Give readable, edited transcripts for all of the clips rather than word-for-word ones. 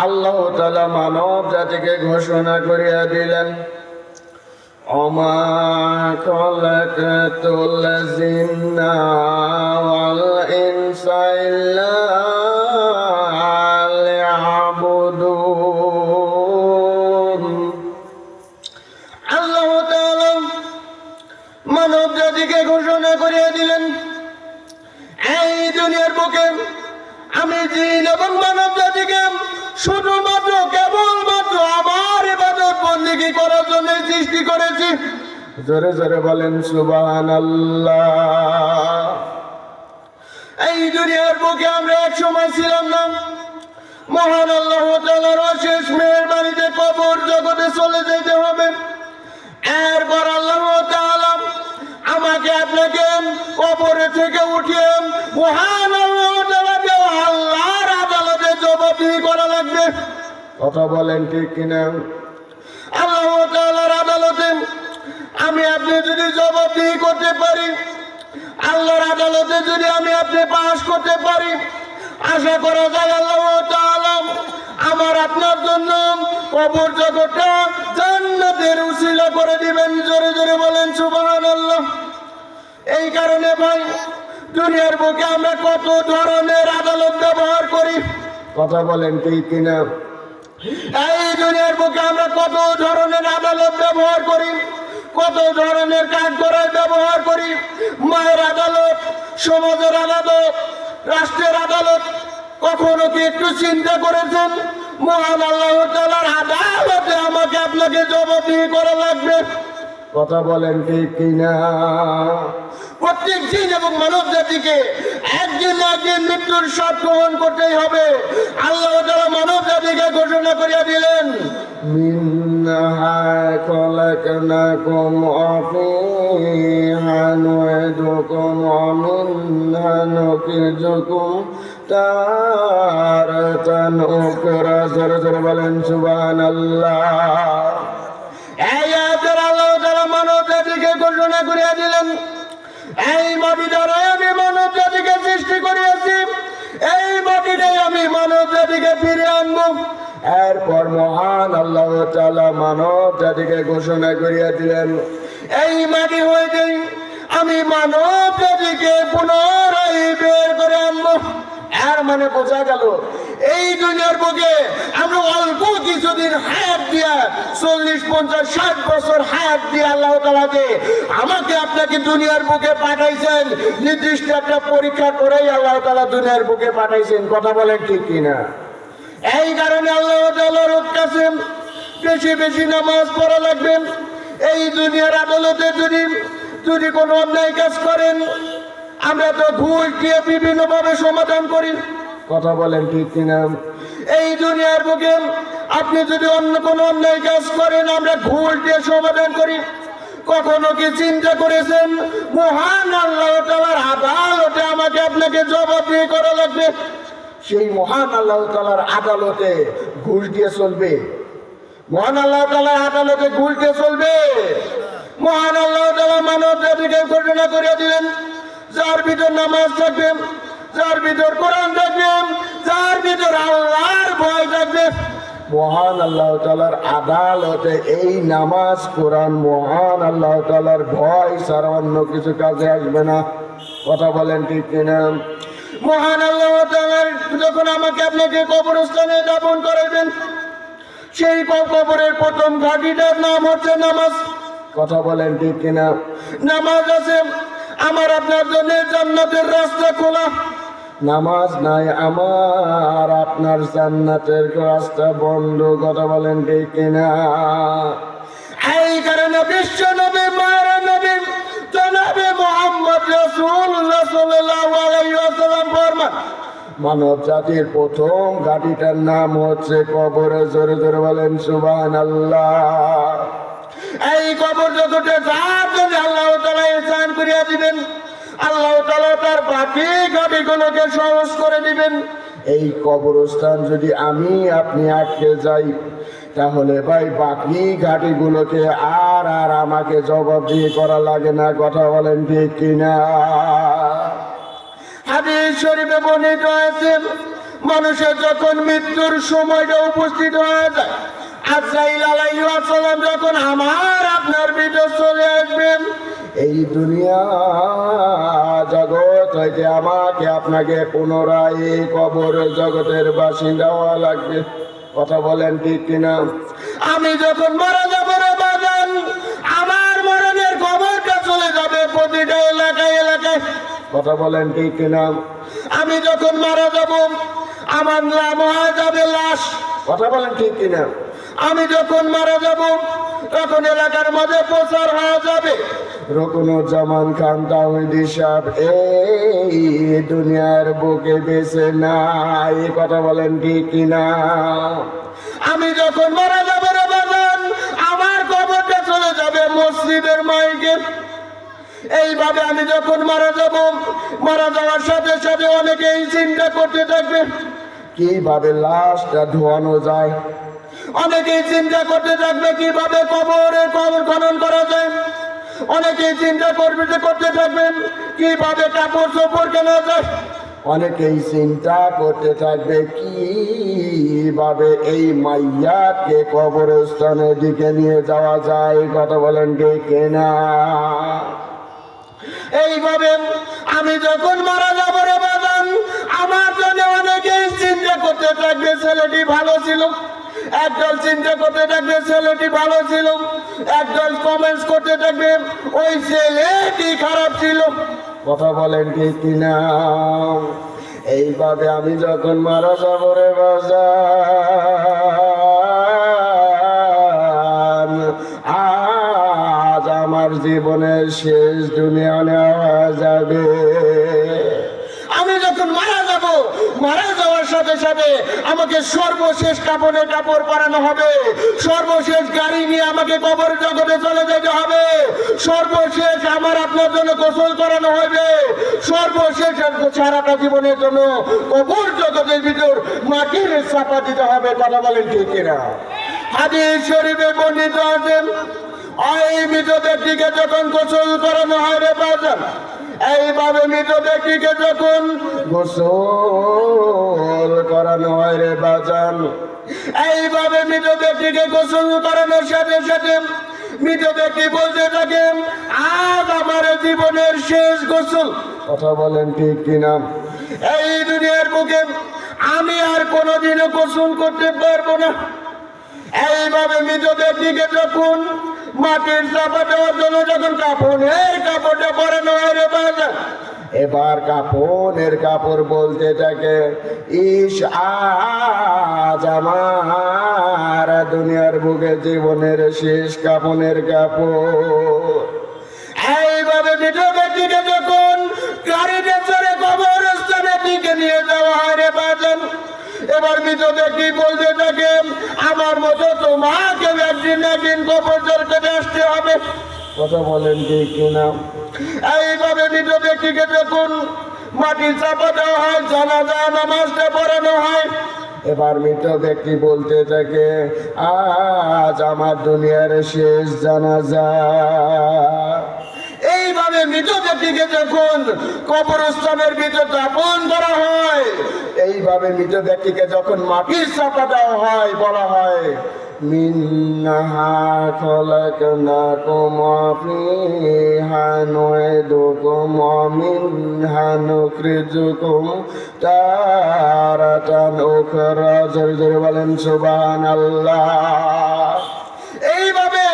আল্লাহ তাআলা মানব জাতিকে ঘোষণা করিয়া দিলেন, ওমা খালাকাতুল জিন্না ওয়াল ইনসা ইল্লা লিয়াবুদুন। আল্লাহ তাআলা মানব জাতিকে ঘোষণা করিয়া দিলেন, এই দুনিয়ার বুকে আমি জিন এবং মানব জাতিকে শুধুমাত্র কেবলমাত্র আমার ইবাদত বন্দেগী করার জন্য সৃষ্টি করেছি। জোরে জোরে বলেন সুবহানাল্লাহ। এই দুনিয়ার বুকে আমরা এক সময় ছিলাম না। মহান আল্লাহ তাআলার অশেষ মেহেরবানিতে কবর জগতে চলে যেতে হবে। এরপর আল্লাহ তাআলা আমাকে আপনাকে কবরে থেকে উঠিয়ে মহান আল্লাহ তাআলাকে আল্লাহর আদালতে জবাবদিহি করা লাগবে। কথা বলেন ঠিক কিনা? আল্লাহ তাআলার আদালতে আমি আপনি যদি জবাবদিহি করতে পারি, আল্লাহর আদালতে যদি আমি আপনি পাশ করতে পারি, আশা করা যায় আল্লাহ তাআলা আমার আপনার জন্য কবর জগৎটা জান্নাতের উসিলা করে দিবেন। জোরে জোরে বলেন সুবহানাল্লাহ। এই কারণে ভাই, দুনিয়ার বুকে আমরা কত ধরনের আদালত ব্যবহার করি। কথা বলেন ঠিক কিনা? এই দুনিয়ার বুকে আমরা কত ধরনের আদালত ব্যবহার করি, কত ধরনের কাঠগড়াই ব্যবহার করি। মায়ের আদালত, সমাজের আদালত, রাষ্ট্রের আদালত। কখনো কি একটু চিন্তা করেছেন মহান আল্লাহ তাআলার আদালতে আমাকে আপনাকে জবাবদিহি করা লাগবে? কথা বলেন ঠিক কিনা? প্রত্যেক জিন এবং মানব জাতিকে একদিন না একদিন মৃত্যুর স্বাদ গ্রহণ করতেই হবে। আল্লাহ তাআলা মানব জাতিকে ঘোষণা করিয়া দিলেন, মিনহা খলাকনাকুম ওয়া ফীহা নুঈদুকুম ওয়া মিনহা নুখরিজুকুম তারাতান উখরা। জোরে জোরে বলেন সুবহানাল্লাহ। এই আয়াতের আল্লাহ তাআলা মানব জাতিকে ঘোষণা করিয়া দিলেন, এই মাটি দ্বারা আমি মানব জাতিকে সৃষ্টি করিয়াছি, এই মাটিটাই আমি মানব জাতিকে ফিরে আনবো। এরপর মহান আল্লাহ তাআলা মানব জাতিকে ঘোষণা করিয়া দিলেন, এই মাটি হইতে আমি মানব জাতিকে পুনরায় বের করে আনবো। এর মানে বোঝা গেল, এই দুনিয়ার বুকে আমরা অল্প কিছুদিন হায়াত দিয়া 40, 50, 60 বছর হায়াত দিয়ে আল্লাহ তাআলাকে আমাকে আপনাকে দুনিয়ার বুকে পাঠাইছেন। নির্দিষ্ট একটা পরীক্ষা করেই আল্লাহ তাআলা দুনিয়ার বুকে পাঠাইছেন। কথা বলেন ঠিক কিনা? এই কারণে আল্লাহ তাআলার কাছে বেশি বেশি নামাজ পড়া লাগবে। এই দুনিয়ার আদালতে যদি কোনো অন্যায় কাজ করেন, আমরা তো ঘুষ দিয়ে বিভিন্ন ভাবে সমাধান করি। কথা বলেন ঠিক কিনা? এই দুনিয়ার বুকে আপনি যদি অন্য কোনো অন্যায় কাজ করেন, আমরা ঘুষ দিয়ে সমাধান করি। কখনো কি চিন্তা করেছেন মহান আল্লাহ তাআলার আদালতে আমাকে আপনাকে জবাবদিহি করা লাগবে? সেই মহান আল্লাহ তাআলার আদালতে ঘুষ দিয়ে চলবে? মহান আল্লাহ তাআলার আদালতে ঘুষ দিয়ে চলবে? মহান আল্লাহ তাআলা মানব জাতিকে ঘোষণা করে দিলেন, যার ভিতর নামাজ থাকবে, যার ভিতর কোরআন থাকবে, যার ভিতর আল্লাহর ভয় থাকবে, মহান আল্লাহ তাআলার আদালতে এই নামাজ, কোরআন, মহান আল্লাহ তাআলার ভয় ছাড়া অন্য কিছু কাজে আসবে না। কথা বলেন ঠিক কিনা? মহান আল্লাহ তাআলা যখন আমাকে আপনাকে কবরস্থানে দাফন করাবেন, সেই কবরের প্রথম ঘাঁটিটার নাম হচ্ছে নামাজ। কথা বলেন ঠিক কিনা? নামাজ আছে আমার আপনার জন্য জান্নাতের রাস্তা খোলা। নামাজ নাই আমার আপনার জান্নাতের রাস্তা বন্ধ। কথা বলেন ঠিক কিনা? এই কারণে বিশ্ব নবী, মায়ের নবী জনাবে মুহাম্মদ রাসূলুল্লাহ সাল্লাল্লাহু আলাইহি ওয়াসাল্লাম ফরমান, মানব জাতির প্রথম ঘাঁটিটার নাম হচ্ছে কবরে। জোরে জোরে বলেন সুবহানাল্লাহ। এই কবর জগতে যার জন্য আল্লাহ তাআলা ইহসান করিয়া দিবেন, আল্লাহ তাআলা তার বাকি ঘাঁটিগুলোকে সহজ করে দিবেন। এই কবরস্থান যদি আমি আপনি আটকে যাই, তাহলে ভাই বাকি ঘাঁটিগুলোকে আর আমাকে জবাবদিহি করা লাগে না। কথা বলেন ঠিক কিনা? হাদিস শরীফে বর্ণিত আছে মানুষের যখন মৃত্যুর সময়টা উপস্থিত হয়ে যায়, আজরাইল আলাইহিস সালাম যখন আমার আপনার ভিতর চলে আসবেন, এই দুনিয়া জগৎ হইতে আমাকে আপনাকে পুনরায় এই কবর জগতের বাসিন্দা হওয়া লাগবে। কথা বলেন ঠিক কিনা? আমি যখন মারা যাবো রে বাজান, আমার মরণের খবরটা চলে যাবে প্রতিটা এলাকায় এলাকায়। কথা বলেন ঠিক কিনা? আমি যখন মারা যাব, আমার নাম হয়ে যাবে লাশ। কথা বলেন ঠিক কিনা? আমি যখন মারা যাব, তখন এলাকার মাঝে প্রচার হয়ে যাবে, রুকনুজ্জামান খান তাওহীদি সাহেব এই দুনিয়ার বুকে বেঁচে নাই। কথা বলেন ঠিক কিনা? আমি যখন মারা যাব রে বাজান, আমার কবরটা চলে যাবে মসজিদের মাইকে। এইভাবে আমি যখন মারা যাব, মারা যাওয়ার সাথে সাথে অনেকেই চিন্তা করতে থাকবে কিভাবে লাশটা ধোয়ানো যায়। অনেকেই চিন্তা করতে থাকবে কিভাবে কবর খনন করা যায়। অনেকেই চিন্তা করতে থাকবেন কিভাবে কাপড় চোপড় কেনা যায়। অনেকেই চিন্তা করতে থাকবে কিভাবে এই মাইয়াকে কবরস্থানের দিকে নিয়ে যাওয়া যায়। কথা বলেন ঠিক কিনা? এইভাবে আমি যখন মারা যাব রে বাজান, আমার জন্য অনেকেই চিন্তা করতে থাকবে ছেলেটি ভালো ছিল, একদল চিন্তা করতে থাকবে ছেলেটি ভালো ছিল, একদল কমেন্টস করতে থাকবে ওই ছেলেটি খারাপ ছিল। কথা বলেন ঠিক কিনা? এইভাবে আমি যখন মারা যাব রে বাজান, আজ আমার জীবনের শেষ দুনিয়া নেওয়া যাবে। আমি যখন মারা যাব, মারা যাওয়ার সাথে সাথে আমাকে সর্বশেষ কাপড়ের কাপড় পরানো হবে, সর্বশেষ গাড়ি নিয়ে আমাকে কবর জগতে চলে যেতে হবে, সর্বশেষ আমার আপনার জন্য গোসল করানো হবে, সর্বশেষ সারাটা জীবনের জন্য কবর জগতের ভিতর মাটির চাপা দিতে হবে। কথা বলেন ঠিক কিনা? হাদিস শরীফে বর্ণিত আছেন, এই মৃত ব্যক্তিকে যখন গোসল করানো হয় রে বাজান, এইভাবে মৃত ব্যক্তিকে যখন গোসল করানো হয় রে বাজান, এইভাবে মৃত ব্যক্তিকে গোসল করানোর সাথে সাথে মৃত ব্যক্তি বলতে থাকে আজ আমার জীবনের শেষ গোসল। কথা বলেন ঠিক কিনা? এই দুনিয়ার বুকে আমি আর কোনোদিনও গোসল করতে পারবো না। এইভাবে মৃত ব্যক্তিকে যখন মাটির চাপা দেওয়ার জন্য যখন কাপড়ের কাপড়টা পরানো হয় রে বাজার, এবার কাপড়ের কাপড় বলতে থাকে ইস আজ আমার দুনিয়ার বুকে জীবনের শেষ কাপড়ের কাপড়। এইভাবে মৃত ব্যক্তিকে যখন গাড়িতে চড়ে কবরস্থানের দিকে নিয়ে যাওয়া হয় রে বাজার, এবার মৃত ব্যক্তি বলতে থাকে আমার মতো তোমাকে একদিন একদিন কবর জগতে আসতে হবে। কথা বলেন ঠিক কিনা? এইভাবে মৃত ব্যক্তিকে যখন মাটির চাপা দেওয়া হয়, জানাজা নামাজটা পড়ানো হয়, এবার মৃত ব্যক্তি বলতে থাকে আজ আমার দুনিয়ার শেষ জানাজা। এইভাবে মৃত ব্যক্তিকে যখন কবরস্থানের ভিতর দাফন করা হয়, এইভাবে মৃত ব্যক্তিকে যখন মাটির চাপা দেওয়া হয়, বলা হয় মিন্নাহা খলাকনাকুম ওয়া ফিহা নুঈদুকুম ওয়া মিনহা নুখরিজুকুম তারাতান উখরা। জোরে জোরে বলেন সুবহানাল্লাহ। এইভাবে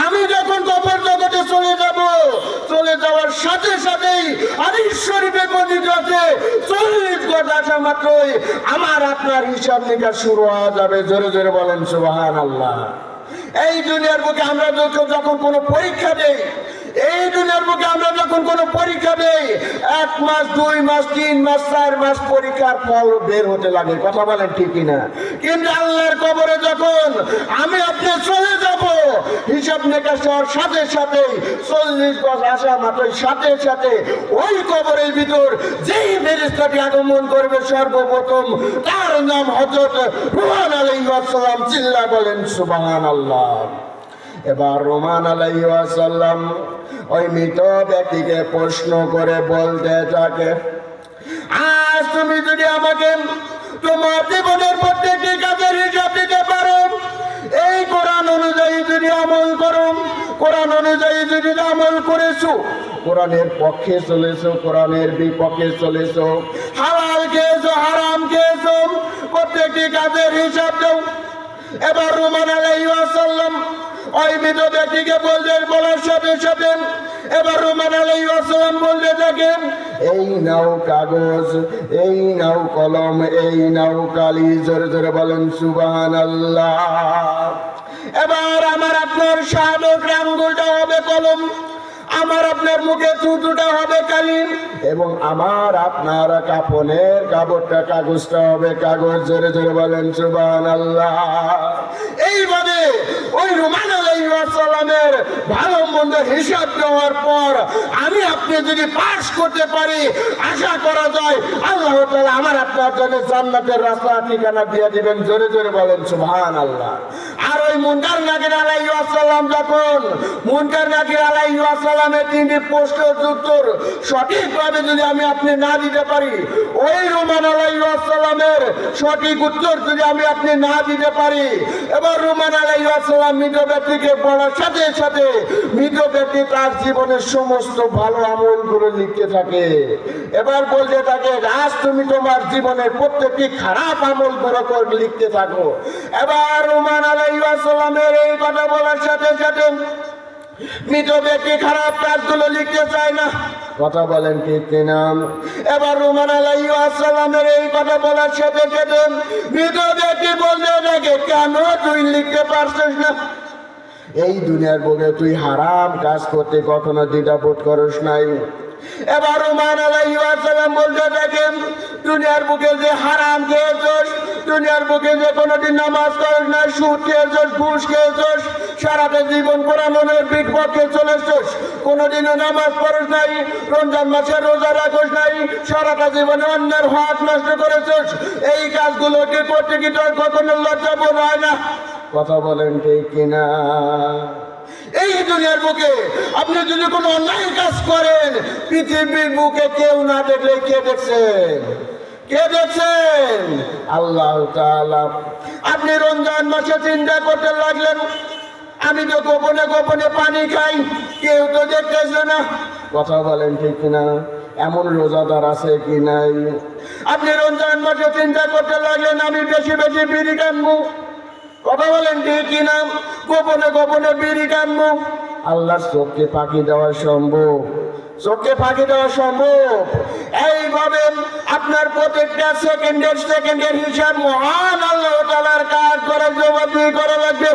আমি যখন কবর জগতে চলে যাব, চলে যাওয়ার সাথে সাথেই হাদিস শরীফে বর্ণিত আছে 40 গজ আসা মাত্রই আমার আপনার হিসাব নিকাশ শুরু হয়ে যাবে। জোরে জোরে বলেন সুবহানাল্লাহ। এই দুনিয়ার বুকে আমরা যখন কোনো পরীক্ষা দেই, এই দুনিয়ার বুকে আমরা যখন কোনো পরীক্ষা দেই, 1 মাস 2 মাস 3 মাস 4 মাস পরীক্ষার ফল বের হতে লাগে। কথা বলেন ঠিকই না? কিন্তু আল্লাহর কবরে যখন আমি আপনি চলে যাব, হিসাব নিকাশ হওয়ার সাথে সাথে 40 গজ আসা মাত্রই সাথে সাথে ওই কবরের ভিতর যেই ফেরেশতাটি আগমন করবে সর্বপ্রথম, তার নাম হযরত রূহুল আলাইহিস সালাম। চিল্লা বলেন সুবহানাল্লাহ। এবার রহমান আলাইহিস সালাম ওই মৃত ব্যক্তিকে প্রশ্ন করে বলতে থাকে আজ তুমি যদি আমাকে তোমার জীবনের প্রত্যেকটি কাজের হিসাব দিতে পারো। এই কোরআন অনুযায়ী যদি আমল করো, কোরআন অনুযায়ী যদি আমল করেছো, কোরআনের পক্ষে চলেছো, কোরআনের বিপক্ষে চলেছো, হালাল খেয়েছো, হারাম খেয়েছো, প্রত্যেকটি কাজের হিসাব দাও। এবার রুমান আলাইহিস সালাম ওই মৃত ব্যক্তিকে বলার সাথে সাথে এবার রুমান আলাইহিস সালাম বলতে থাকেন, এই নাও কাগজ, এই নাও কলম, এই নাও কালি। জোরে জোরে বলেন সুবহানাল্লাহ। এবার আমার আপনার শাহাদত আঙ্গুলটা হবে কলম, আমার আপনার মুখে থুতুটা হবে কালিম, এবং আমার আপনার কাফনের কাগজটা হবে কাগজ। জোরে জোরে বলেন সুবহানাল্লাহ। এইভাবে ওই রুমান আলাইহিস সালামের ভালো মন্দ হিসাব দেওয়ার পর আমি আপনি যদি পাস করতে পারি, আশা করা যায় আল্লাহ তাআলা আমার আপনার জন্য জান্নাতের রাস্তা ঠিকানা দিয়ে দিবেন। জোরে জোরে বলেন সুবহানাল্লাহ। আর ওই মুনকার নাকির আলাইহিস সালাম যখন মুনকার নাকির আলাইহিস সালামের তিনটি প্রশ্নের উত্তর সঠিকভাবে যদি আমি আপনি না দিতে পারি, ওই রুমান আলাইহিস সালামের সঠিক উত্তর যদি আমি আপনি না দিতে পারি, এবার রুমান আলাইহিস সালাম মৃত ব্যক্তিকে বলার সাথে সাথে মৃত ব্যক্তি তার জীবনের সমস্ত ভালো আমলগুলো লিখতে থাকে। এবার বলতে থাকে, আজ তুমি তোমার জীবনের প্রত্যেকটি খারাপ আমলগুলো লিখতে থাকো। এবার রুমান আলাইহিস সালামের এই কথা বলার সাথে সাথে মৃত ব্যক্তি খারাপ কাজগুলো লিখতে চায় না। কথা বলেন ঠিক কিনা? এবার রুমান আলাইহিস সালামের এই কথা বলার সাথে সাথে মৃত ব্যক্তি বলতে থাকে, কেন তুই লিখতে পারছিস না? এই দুনিয়ার বুকে তুই হারাম কাজ করতে কখনো দ্বিধাবোধ করিস নাই। এবার রুমান আলাইহিস সালাম বলতে থাকেন, দুনিয়ার বুকে যে হারাম খেয়েছস, দুনিয়ার বুকে যে কোনোদিন নামাজ পড়িস না, সুদ খেয়েছস, ঘুষ খেয়েছস, সারাটা জীবন কোরআনের বিপক্ষে চলেছস, কোনোদিনও নামাজ পড়িস নাই, রমজান মাসে রোজা রাখিস নাই, সারাটা জীবনে অন্যের হক নষ্ট করেছস, এই কাজগুলোকে করতে কি তোর কখনো লজ্জা বোধ হয় না? কথা বলেন ঠিক কিনা? এই দুনিয়ার বুকে আপনি যদি কোনো অন্যায় কাজ করেন, পৃথিবীর বুকে কেউ না দেখলে কে দেখছেন? কে দেখছেন? আল্লাহ তাআলা। আপনি রমজান মাসে চিন্তা করতে লাগলেন, আমি তো গোপনে গোপনে পানি খাই, কেউ তো দেখতেছে না। কথা বলেন ঠিক কিনা? এমন রোজাদার আছে কি নাই? আপনি রমজান মাসে চিন্তা করতে লাগলেন, আমি বেশি বেশি বিড়ি টানবো। কথা বলেন ঠিক কিনা? গোপনে গোপনে বিড়ি টানবো। আল্লাহর চোখকে ফাঁকি দেওয়া সম্ভব? চোখকে ফাঁকি দেওয়া সম্ভব? এইভাবে আপনার প্রত্যেকটা সেকেন্ডের হিসাব মহান আল্লাহ তাআলার কাজ করার জবাবদিহি করা লাগবে।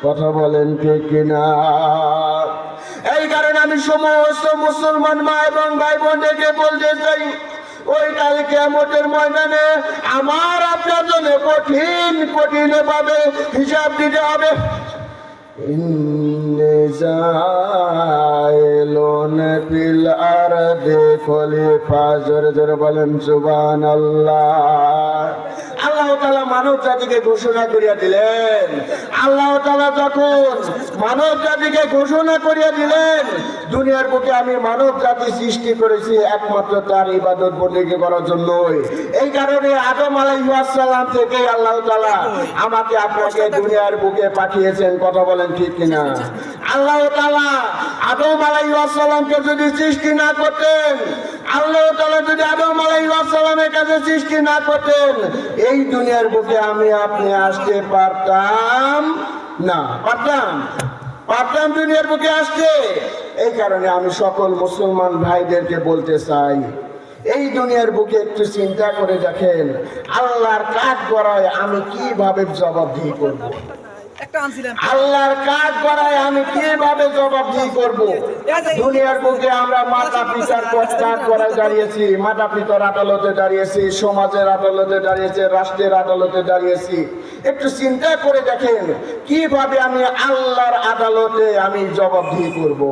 কথা বলেন ঠিক কিনা? এই কারণে আমি সমস্ত মুসলমান মা এবং ভাই বোনদেরকে বলতে চাই, ওই কাল কিয়ামতের ময়দানে আমার আপনার জন্য কঠিন কঠিন ভাবে হিসাব দিতে হবে। ইন্নী জাইলুন ফিল আরদি খলিফা। জোরে জোরে বলেন সুবহানাল্লাহ। আল্লাহ তাআলা মানব জাতিকে ঘোষণা করিয়া দিলেন, আল্লাহ তাআলা যখন মানব জাতিকে ঘোষণা করিয়া দিলেন, দুনিয়ার বুকে আমি মানব জাতি সৃষ্টি করেছি একমাত্র তার ইবাদত বন্দেগী করার জন্যই। এই কারণে আদম আলাইহিস সালাম থেকে আল্লাহ তাআলা আমাকে আপনাকে দুনিয়ার বুকে পাঠিয়েছেন। কথা বলেন ঠিক কিনা? আল্লাহ তাআলা আদম আলাইহিস সালামকে যদি সৃষ্টি না করতেন, আল্লাহ তাআলা যদি আদম আলাইহিস সালামের কাছে সৃষ্টি না করতেন, এই দুনিয়ার বুকে আমি আপনি আসতে পারতাম না। পারতাম দুনিয়ার বুকে আসতে? এই কারণে আমি সকল মুসলমান ভাইদেরকে বলতে চাই, এই দুনিয়ার বুকে একটু চিন্তা করে দেখেন, আল্লাহর কাজ করায় আমি কিভাবে জবাবদিহি করব? আল্লাহর কাজ করায় আমি কিভাবে জবাবদিহি করব? দুনিয়ার বুকে আমরা মাতা পিতার কাজ করায় দাঁড়িয়েছি, মাতা পিতার আদালতে দাঁড়িয়েছি, সমাজের আদালতে দাঁড়িয়েছি, রাষ্ট্রের আদালতে দাঁড়িয়েছি। একটু চিন্তা করে দেখেন কিভাবে আমি আল্লাহর আদালতে আমি জবাবদিহি করব।